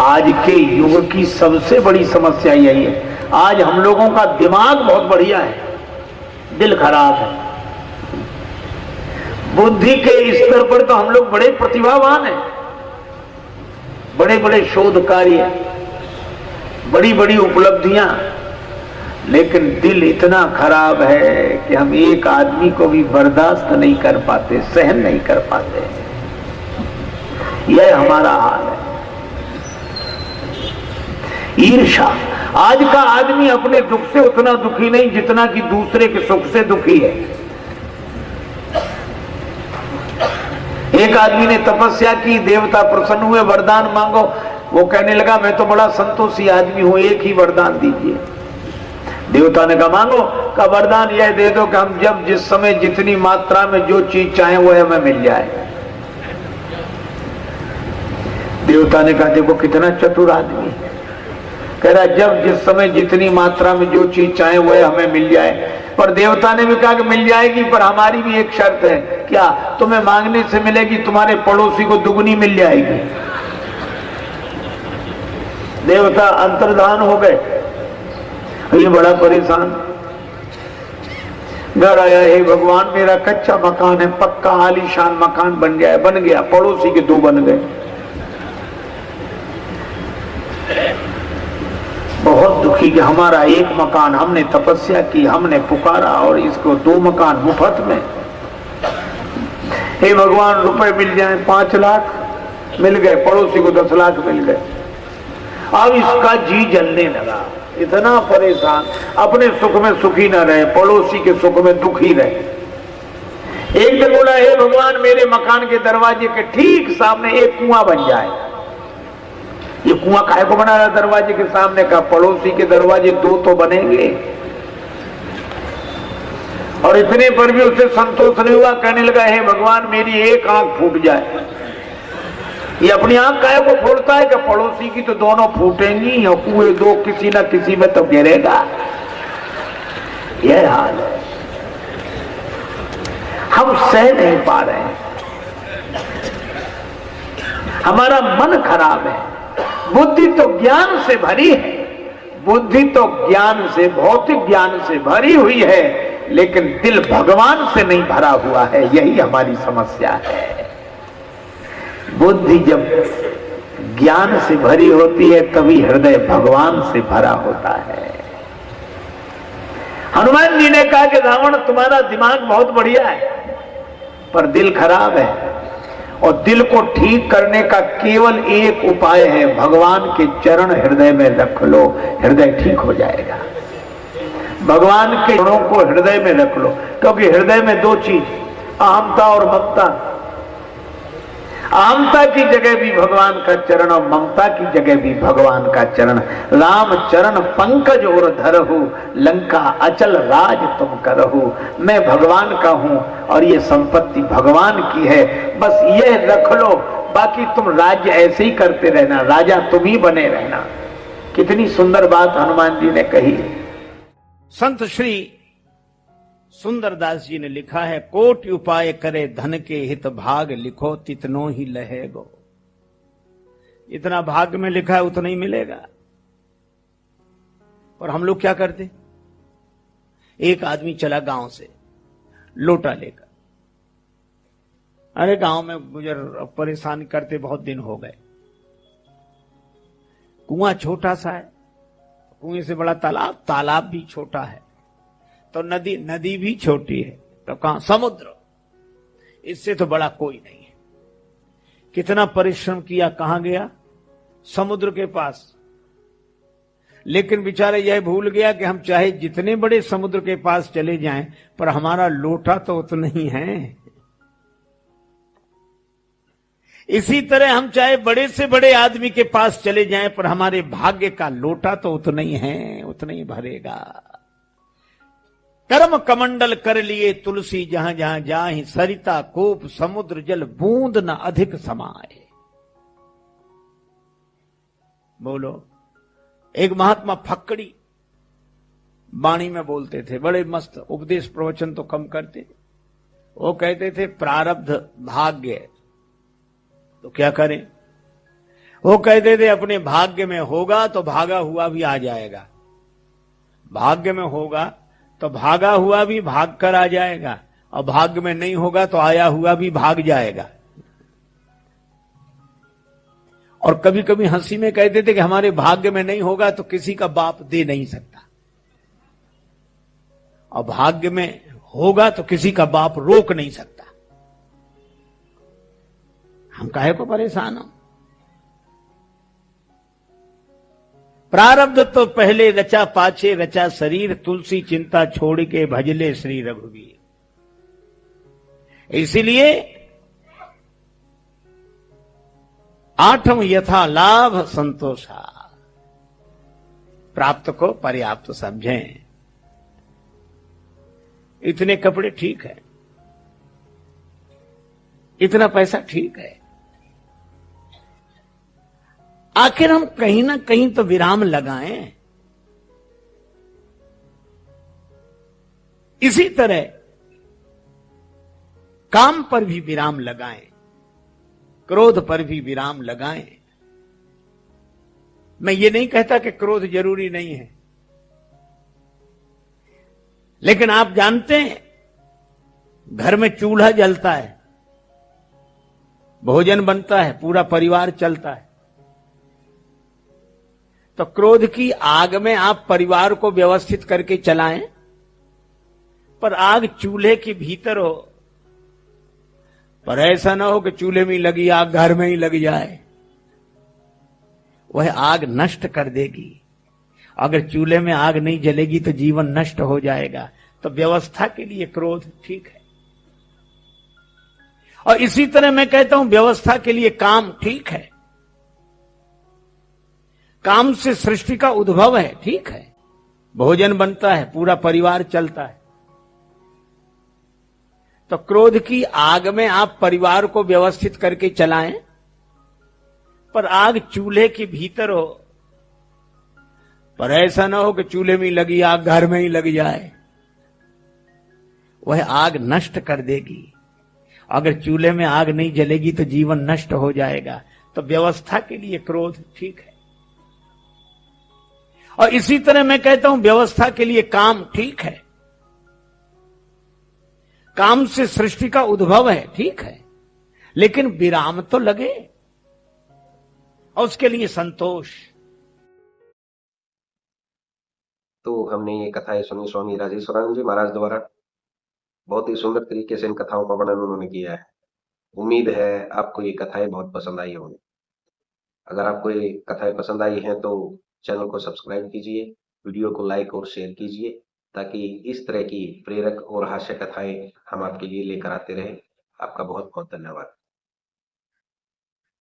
आज के युग की सबसे बड़ी समस्या यही है। आज हम लोगों का दिमाग बहुत बढ़िया है, दिल खराब है। बुद्धि के स्तर पर तो हम लोग बड़े प्रतिभावान हैं, बड़े बड़े शोध कार्य, बड़ी बड़ी उपलब्धियां, लेकिन दिल इतना खराब है कि हम एक आदमी को भी बर्दाश्त नहीं कर पाते, सहन नहीं कर पाते। यह हमारा हाल है। ईर्ष्या। आज का आदमी अपने दुख से उतना दुखी नहीं जितना कि दूसरे के सुख से दुखी है। एक आदमी ने तपस्या की, देवता प्रसन्न हुए, वरदान मांगो। वो कहने लगा मैं तो बड़ा संतोषी आदमी हूं, एक ही वरदान दीजिए। देवता ने कहा मांगो। का वरदान यह दे दो कि हम जब जिस समय जितनी मात्रा में जो चीज चाहें वो हमें मिल जाए। देवता ने कहा देखो कितना चतुर आदमी है। कह रहा जब जिस समय जितनी मात्रा में जो चीज चाहे वो हमें मिल जाए। पर देवता ने भी कहा कि मिल जाएगी, पर हमारी भी एक शर्त है। क्या? तुम्हें मांगने से मिलेगी, तुम्हारे पड़ोसी को दुगनी मिल जाएगी। देवता अंतर्धान हो गए। ये बड़ा परेशान, घर आया, हे भगवान मेरा कच्चा मकान है, पक्का आलीशान मकान बन गया है। बन गया, पड़ोसी के दो बन गए। बहुत दुखी कि हमारा एक मकान, हमने तपस्या की, हमने पुकारा और इसको दो मकान मुफ्त में। हे भगवान रुपए मिल जाए, 5 लाख मिल गए, पड़ोसी को 10 लाख मिल गए। अब इसका जी जलने लगा, इतना परेशान, अपने सुख में सुखी न रहे, पड़ोसी के सुख में दुखी रहे। एक दिन बोला हे भगवान मेरे मकान के दरवाजे के ठीक सामने एक कुआं बन जाए। ये कुआं काहे को बना रहा दरवाजे के सामने? का पड़ोसी के दरवाजे 2 तो बनेंगे। और इतने पर भी उसे संतोष नहीं हुआ, कहने लगा हे भगवान मेरी एक आंख फूट जाए। ये अपनी आंख काहे को फोड़ता है कि पड़ोसी की तो दोनों फूटेंगी और कुएं 2 किसी न किसी में तो गिरेगा। यह हाल है, हम सह नहीं पा रहे हैं, हमारा मन खराब है। बुद्धि तो ज्ञान से भरी है, बुद्धि तो ज्ञान से, भौतिक ज्ञान से भरी हुई है, लेकिन दिल भगवान से नहीं भरा हुआ है। यही हमारी समस्या है। बुद्धि जब ज्ञान से भरी होती है तभी हृदय भगवान से भरा होता है। हनुमान जी ने कहा कि रावण तुम्हारा दिमाग बहुत बढ़िया है पर दिल खराब है, और दिल को ठीक करने का केवल एक उपाय है, भगवान के चरण हृदय में रख लो, हृदय ठीक हो जाएगा। भगवान के चरणों को हृदय में रख लो, क्योंकि हृदय में 2 चीज, अहमता और ममता। अहमता की जगह भी भगवान का चरण और ममता की जगह भी भगवान का चरण। राम चरण पंकज और धरहु, लंका अचल राज तुम करहु। मैं भगवान का हूं और ये संपत्ति भगवान की है, बस ये रख लो, बाकी तुम राज्य ऐसे ही करते रहना, राजा तुम ही बने रहना। कितनी सुंदर बात हनुमान जी ने कही। संत श्री सुंदरदास जी ने लिखा है, कोट उपाय करे धन के हित भाग लिखो तितनो ही लहेगो। इतना भाग में लिखा है उतना ही मिलेगा। और हम लोग क्या करते? एक आदमी चला गांव से लोटा लेकर, अरे गांव में गुजर परेशान करते बहुत दिन हो गए। कुआं छोटा सा है, कुएं से बड़ा तालाब, तालाब भी छोटा है, तो नदी भी छोटी है, तो कहां समुद्र, इससे तो बड़ा कोई नहीं है। कितना परिश्रम किया, कहां गया? समुद्र के पास। लेकिन बेचारे यह भूल गया कि हम चाहे जितने बड़े समुद्र के पास चले जाएं, पर हमारा लोटा तो उतना ही है। इसी तरह हम चाहे बड़े से बड़े आदमी के पास चले जाएं, पर हमारे भाग्य का लोटा तो उतना ही है, उतना ही भरेगा। कर्म कमंडल कर लिए तुलसी जहां जहां जाहि, सरिता कोप समुद्र जल बूंद न अधिक समाए। बोलो, एक महात्मा फक्कड़ी वाणी में बोलते थे, बड़े मस्त उपदेश प्रवचन तो कम करते थे। वो कहते थे प्रारब्ध भाग्य, तो क्या करें? वो कहते थे अपने भाग्य में होगा तो भागा हुआ भी आ जाएगा, भाग्य में होगा तो भागा हुआ भी भाग कर आ जाएगा, और भाग्य में नहीं होगा तो आया हुआ भी भाग जाएगा। और कभी कभी हंसी में कहते थे कि हमारे भाग्य में नहीं होगा तो किसी का बाप दे नहीं सकता, और भाग्य में होगा तो किसी का बाप रोक नहीं सकता। हम काहे को परेशान हो? प्रारब्ध तो पहले रचा पाछे रचा शरीर, तुलसी चिंता छोड़ के भजले श्री रघुवीर। इसीलिए आठम यथा लाभ संतोषा, प्राप्त को पर्याप्त समझें। इतने कपड़े ठीक है, इतना पैसा ठीक है, आखिर हम कहीं ना कहीं तो विराम लगाएं। इसी तरह काम पर भी विराम लगाएं, क्रोध पर भी विराम लगाएं। मैं ये नहीं कहता कि क्रोध जरूरी नहीं है, लेकिन आप जानते हैं घर में चूल्हा जलता है, भोजन बनता है, पूरा परिवार चलता है, तो क्रोध की आग में आप परिवार को व्यवस्थित करके चलाएं, पर आग चूल्हे के भीतर हो, पर ऐसा ना हो कि चूल्हे में लगी आग घर में ही लग जाए, वह आग नष्ट कर देगी। अगर चूल्हे में आग नहीं जलेगी तो जीवन नष्ट हो जाएगा। तो व्यवस्था के लिए क्रोध ठीक है, और इसी तरह मैं कहता हूं व्यवस्था के लिए काम ठीक है। काम से सृष्टि का उद्भव है, ठीक है, भोजन बनता है, पूरा परिवार चलता है, तो क्रोध की आग में आप परिवार को व्यवस्थित करके चलाएं, पर आग चूल्हे के भीतर हो, पर ऐसा ना हो कि चूल्हे में लगी आग घर में ही लग जाए, वह आग नष्ट कर देगी। अगर चूल्हे में आग नहीं जलेगी तो जीवन नष्ट हो जाएगा। तो व्यवस्था के लिए क्रोध ठीक है, और इसी तरह मैं कहता हूं व्यवस्था के लिए काम ठीक है। काम से सृष्टि का उद्भव है, ठीक है, लेकिन विराम तो लगे, और उसके लिए संतोष। तो हमने ये कथाएं सुनी स्वामी राजेश्वरानंद जी महाराज द्वारा। बहुत ही सुंदर तरीके से इन कथाओं का वर्णन उन्होंने किया है। उम्मीद है आपको ये कथाएं बहुत पसंद आई होंगी। अगर आपको ये कथाएं पसंद आई हैं तो चैनल को सब्सक्राइब कीजिए, वीडियो को लाइक और शेयर कीजिए, ताकि इस तरह की प्रेरक और हास्य कथाएं हम आपके लिए लेकर आते रहें। आपका बहुत बहुत धन्यवाद।